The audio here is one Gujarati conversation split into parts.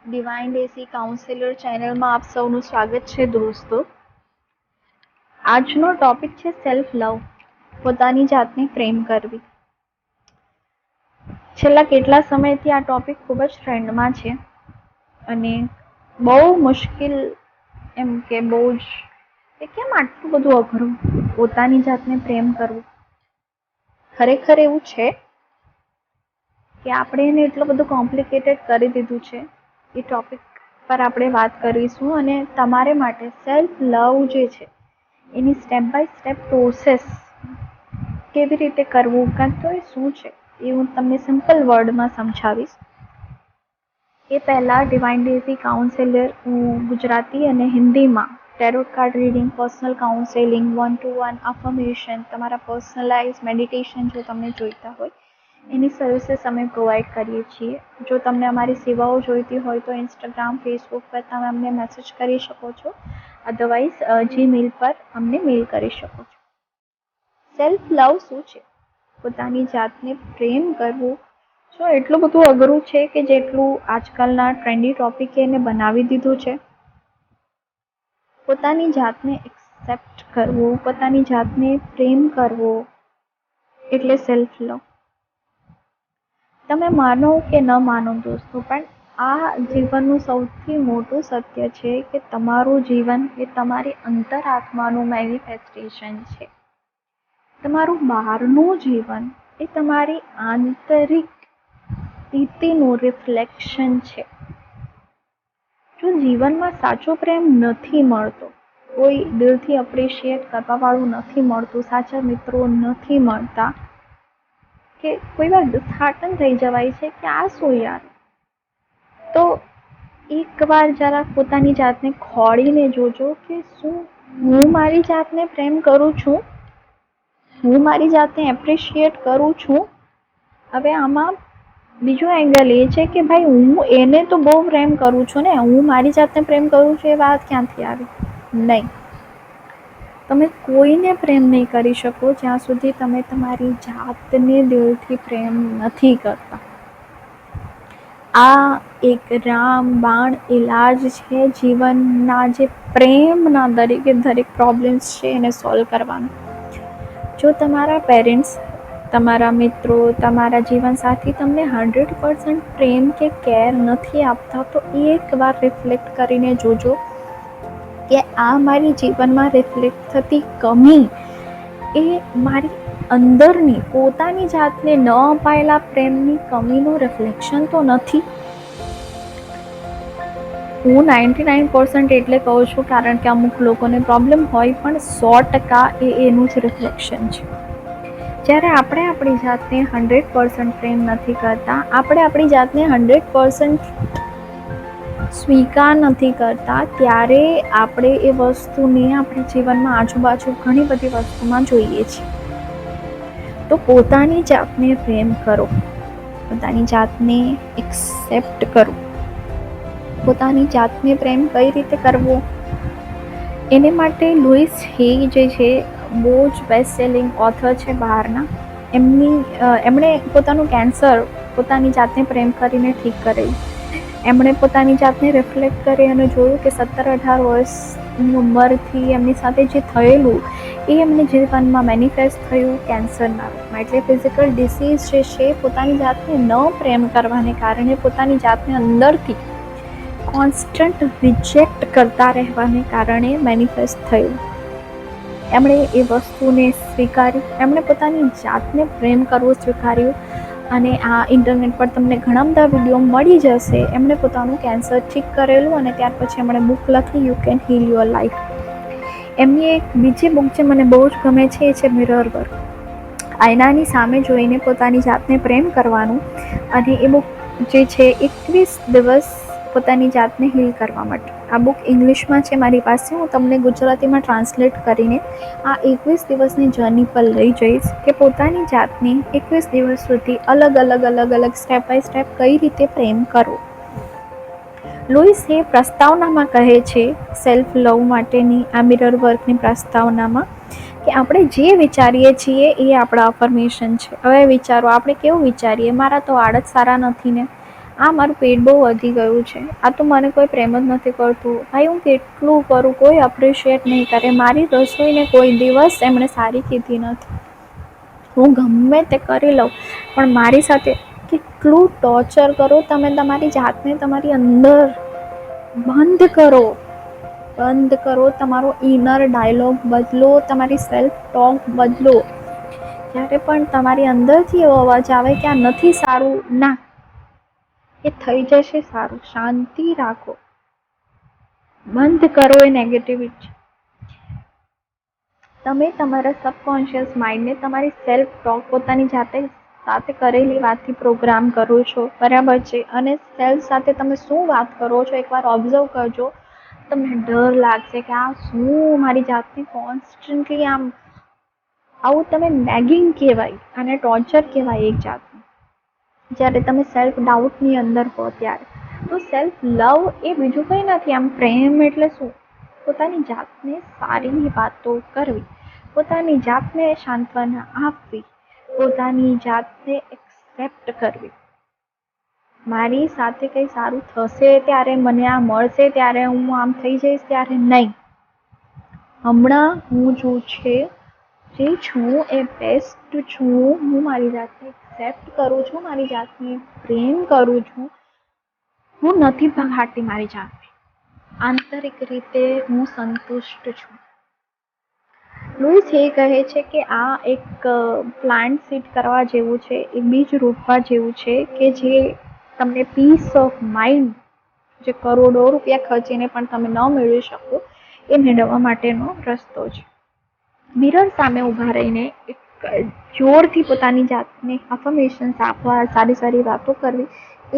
ડિવાઇન ડેસી કાઉન્સેલર ચેનલમાં આપ સૌનું સ્વાગત છે દોસ્તો. આજનો ટોપિક છે સેલ્ફ લવ, પોતાની જાતને પ્રેમ કરવી. છેલ્લા કેટલા સમયથી આ ટોપિક ખૂબ જ ટ્રેન્ડમાં છે અને બહુ મુશ્કેલ એમ કે બહુ જ કેમ આટલું બધું અઘરું પોતાની જાતને પ્રેમ કરવું. ખરેખર એવું છે કે આપણે એને એટલું બધું કોમ્પ્લિકેટેડ કરી દીધું છે. એ ટોપિક પર આપણે વાત કરીશું અને તમારે માટે સેલ્ફ લવ જે છે એની સ્ટેપ બાય સ્ટેપ પ્રોસેસ કેવી રીતે કરવું, કાં તો એ શું છે એ હું તમને સિમ્પલ વર્ડમાં સમજાવીશ. એ પહેલાં ડિવાઇન ડેઝી કાઉન્સેલર હું ગુજરાતી અને હિન્દીમાં tarot card reading, personal counselling, 1-to-1 affirmation, તમારા પર્સનલાઇઝ મેડિટેશન જો તમને જોઈતા હોય એની સર્વિસીસ અમે પ્રોવાઈડ કરીએ છીએ. જો તમને અમારી સેવાઓ જોઈતી હોય તો ઇન્સ્ટાગ્રામ, ફેસબુક પર તમે અમને મેસેજ કરી શકો છો, અધરવાઇઝ જીમેલ પર અમને મેલ કરી શકો છો. સેલ્ફ લવ શું છે? પોતાની જાતને પ્રેમ કરવું શું એટલું બધું અઘરું છે કે જેટલું આજકાલના ટ્રેન્ડી ટોપિકે એને બનાવી દીધું છે? પોતાની જાતને એક્સેપ્ટ કરવું, પોતાની જાતને પ્રેમ કરવો એટલે સેલ્ફ લવ. તમે માનો કે ન માનો દોસ્તો, પણ આ જીવનનું સૌથી મોટું સત્ય છે કે તમારું જીવન એ તમારી અંતરાત્માનું મેનિફેસ્ટેશન છે. તમારું બહારનું જીવન એ તમારી આંતરિક સ્થિતિનું રિફ્લેક્શન છે. જો જીવનમાં સાચો પ્રેમ નથી મળતો, કોઈ દિલથી અપ્રિશિએટ કરવાવાળું નથી મળતું, સાચા મિત્રો નથી મળતા, કે કોઈ વાર ડિસહાર્ટન થઈ જવાય છે કે આ શું યાર, તો એકવાર જરા પોતાની જાતને ખોળીને જોજો કે શું હું મારી જાતને પ્રેમ કરું છું, હું મારી જાતને એપ્રિશિએટ કરું છું. હવે આમાં બીજો એંગલ એ છે કે ભાઈ હું એને તો બહુ પ્રેમ કરું છું ને, હું મારી જાતને પ્રેમ કરું છું એ વાત ક્યાંથી આવી? નહીં, તમે કોઈને પ્રેમ નહીં કરી શકો જ્યાં સુધી તમે તમારી જાતને દિલથી પ્રેમ નથી કરતા. આ એક રામબાણ ઇલાજ છે જીવનના જે પ્રેમના દરેક પ્રોબ્લેમ્સ છે એને સોલ્વ કરવાનો. જો તમારા પેરેન્ટ્સ, તમારા મિત્રો, તમારા જીવનસાથી તમને 100% પ્રેમ કે કેર નથી આપતા, તો એકવાર રિફ્લેક્ટ કરીને જોજો કે આ મારી જીવનમાં રિફ્લેક્ટ થતી કમી એ મારી અંદરની પોતાની જાતને ન અપાયેલા પ્રેમની કમીનું રિફ્લેક્શન તો નથી. હું 99% એટલે કહું છું કારણ કે અમુક લોકોને પ્રોબ્લેમ હોય, પણ 100% એ એનું જ રિફ્લેક્શન છે. જ્યારે આપણે આપણી જાતને 100% પ્રેમ નથી કરતા, આપણે આપણી જાતને 100% સ્વીકાર નથી કરતા, ત્યારે આપણે એ વસ્તુને આપણા જીવનમાં આજુબાજુ ઘણી બધી વસ્તુમાં જોઈએ છીએ. તો પોતાની જાતને પ્રેમ કરો, પોતાની જાતને એક્સેપ્ટ કરો. પોતાની જાતને પ્રેમ કઈ રીતે કરવો, એને માટે લુઈસ હે જે છે બહુ જ બેસ્ટ સેલિંગ ઓથર છે બહારના, એમણે પોતાનું કેન્સર પોતાની જાતને પ્રેમ કરીને ઠીક કરેલું. એમણે પોતાની જાતને રિફ્લેક્ટ કરી અને જોયું કે 17-18 વર્ષની ઉંમરથી એમની સાથે જે થયેલું એ એમને જીવનમાં મેનિફેસ્ટ થયું કેન્સરના રૂપમાં. એટલે ફિઝિકલ ડિસીઝ જે છે પોતાની જાતને ન પ્રેમ કરવાને કારણે, પોતાની જાતને અંદરથી કોન્સ્ટન્ટ રિજેક્ટ કરતા રહેવાને કારણે મેનિફેસ્ટ થયું. એમણે એ વસ્તુને સ્વીકારી, એમણે પોતાની જાતને પ્રેમ કરવો સ્વીકાર્યું. અને આ ઇન્ટરનેટ પર તમને ઘણા બધા વિડીયો મળી જશે. એમણે પોતાનું કેન્સર ઠીક કરેલું અને ત્યાર પછી એમણે બુક લખી, you can heel your life. એમની એક બીજી બુક જે મને બહુ જ ગમે છે એ છે મિરર વર્ક, આયનાની સામે જોઈને પોતાની જાતને પ્રેમ કરવાનું. અને એ બુક જે છે 21 દિવસ પોતાની જાતને હીલ કરવા માટે. આ બુક ઇંગ્લિશમાં છે મારી પાસે, હું તમને ગુજરાતીમાં ટ્રાન્સલેટ કરીને આ 21 દિવસની જર્ની પર લઈ જઈશ કે પોતાની જાતને 21 દિવસ સુધી અલગ અલગ સ્ટેપ બાય સ્ટેપ કઈ રીતે પ્રેમ કરવો. લુઈસ હે પ્રસ્તાવનામાં કહે છે સેલ્ફ લવ માટેની આ મિરર વર્કની પ્રસ્તાવનામાં કે આપણે જે વિચારીએ છીએ એ આપણા અફર્મેશન છે. હવે વિચારો, આપણે કેવું વિચારીએ, મારા તો વાળ જ સારા નથી ને, આ મારું પેટ બહુ વધી ગયું છે, આ તો મને કોઈ પ્રેમ જ નથી કરતું, ભાઈ હું કેટલું કરું કોઈ અપ્રિશિએટ નહીં કરે, મારી રસોઈને કોઈ દિવસ એમણે સારી કીધી નથી, હું ગમે તે કરી લઉં પણ મારી સાથે કેટલું ટોર્ચર કરો તમે તમારી જાતને, તમારી અંદર બંધ કરો, તમારો ઇનર ડાયલોગ બદલો, તમારી સેલ્ફ ટોક બદલો. જ્યારે પણ તમારી અંદરથી એવો અવાજ આવે કે આ નથી સારું, ના, એ થઈ જશે સારું, શાંતિ રાખો, બંધ કરો એ નેગેટિવિટી. તમે તમારા સબકોન્શિયસ માઇન્ડને તમારી સેલ્ફ ટોક પોતાની જાતે સાથે કરેલી વાતથી પ્રોગ્રામ કરો છો, બરાબર છે, અને સેલ્ફ સાથે તમે શું વાત કરો છો એકવાર ઓબ્ઝર્વ કરજો. તમને ડર લાગશે કે આ શું મારી જાતને કોન્સ્ટન્ટલી આવું તમે નેગિંગ કહેવાય અને ટોર્ચર કહેવાય એક જાતનું. જ્યારે તમે સેલ્ફ ડાઉટની અંદર હો ત્યારે. તો સેલ્ફ લવ એ બીજું કંઈ નથી, આમ પ્રેમ એટલે શું? પોતાની જાતને સારી વાતો કરવી, પોતાની જાતને સાંત્વના આપવી, પોતાની જાતને એક્સેપ્ટ કરવી. મારી સાથે કંઈ સારું થશે ત્યારે, મને આ મળશે ત્યારે, હું આમ થઈ જઈશ ત્યારે નહીં. હમણાં હું જે છું એ બેસ્ટ છું, હું મારી જાતને એક્સેપ્ટ કરું છું, મારી જાતને પ્રેમ કરું છું, હું નથી ભગાડતી મારી જાતને, આંતરિક રીતે હું સંતુષ્ટ છું. લુઈસ એ કહે છે કે આ એક પ્લાન્ટ સીડ કરવા જેવું છે, એક બીજ રોપવા જેવું છે કે જે તમને પીસ ઓફ માઇન્ડ, જે કરોડો રૂપિયા ખર્ચીને પણ તમે ન મેળવી શકો, એ મેળવવા માટેનો રસ્તો છે. મિરર સામે ઊભા રહીને એક જોરથી પોતાની જાતને અફર્મેશન્સ આપવા, સારી સારી વાતો કરવી,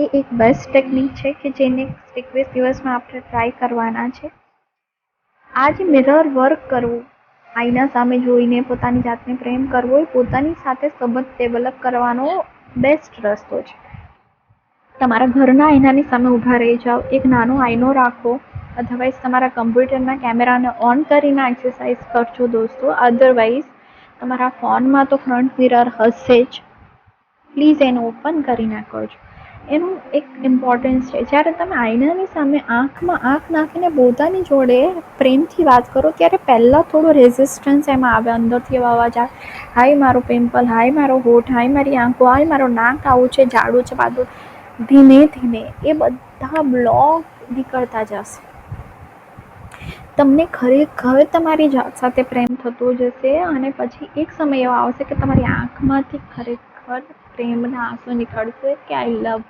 એ એક બેસ્ટ ટેકનિક છે કે જેને 21 દિવસમાં આપણે ટ્રાય કરવાના છે. આજે મિરર વર્ક કરવું, આઈના સામે જોઈને પોતાની જાતને પ્રેમ કરવો, એ પોતાની સાથે સંબંધ ડેવલપ કરવાનો બેસ્ટ રસ્તો છે. તમારા ઘરના આઈનાની સામે ઊભા રહી જાઓ, એક નાનો આઈનો રાખો, અધરવાઇઝ તમારા કમ્પ્યુટરના કેમેરાને ઓન કરીને એક્સરસાઇઝ કરજો દોસ્તો. અધરવાઇઝ તમારા ફોનમાં તો ફ્રન્ટ મિરર હશે જ, પ્લીઝ એને ઓપન કરીને કરજો. એનું એક ઇમ્પોર્ટન્સ છે, જ્યારે તમે આઈનાની સામે આંખમાં આંખ નાખીને પોતાની જોડે પ્રેમથી વાત કરો ત્યારે પહેલાં થોડો રેઝિસ્ટન્સ એમાં આવે, અંદરથી એવા અવાજ આવે, હાય મારો પિમ્પલ, હાય મારો હોઠ, હાય મારી આંખો, હાય મારો નાક આવું છે, જાડું છે, પાતળું. ધીમે ધીમે એ બધા બ્લોક નીકળતા જશે. તમને ખરેખર તમારી જાત સાથે પ્રેમ થતો જશે અને પછી એક સમય એવો આવશે કે તમારી આંખમાંથી ખરેખર પ્રેમના આંસુ નીકળશે કે આઈ લવ,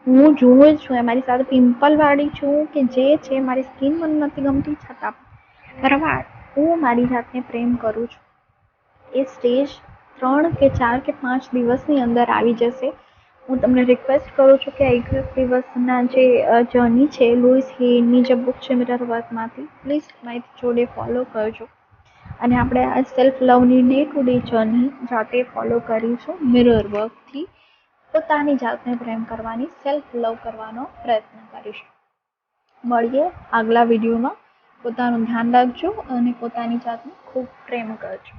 હું જોઉં છું, મારી સાથે પિમ્પલવાળી છું કે જે છે, મારી સ્કિન મને નથી ગમતી છતાં બરાબર હું મારી જાતને પ્રેમ કરું છું. એ સ્ટેજ 3 કે 4 કે 5 દિવસની અંદર આવી જશે. હું તમને રિક્વેસ્ટ કરું છું કે 21 દિવસના જે જર્ની છે, લુઈસ હેની જે બુક છે મિરર વર્કમાંથી, પ્લીઝ મારી જોડે ફોલો કરજો અને આપણે આ સેલ્ફ લવની ડે ટુ ડે જર્ની જાતે ફોલો કરીશું. મિરર વર્કથી પોતાની જાતને પ્રેમ કરવાની, સેલ્ફ લવ કરવાનો પ્રયત્ન કરીશું. મળીએ આગલા વિડીયોમાં. પોતાનું ધ્યાન રાખજો અને પોતાની જાતને ખૂબ પ્રેમ કરજો.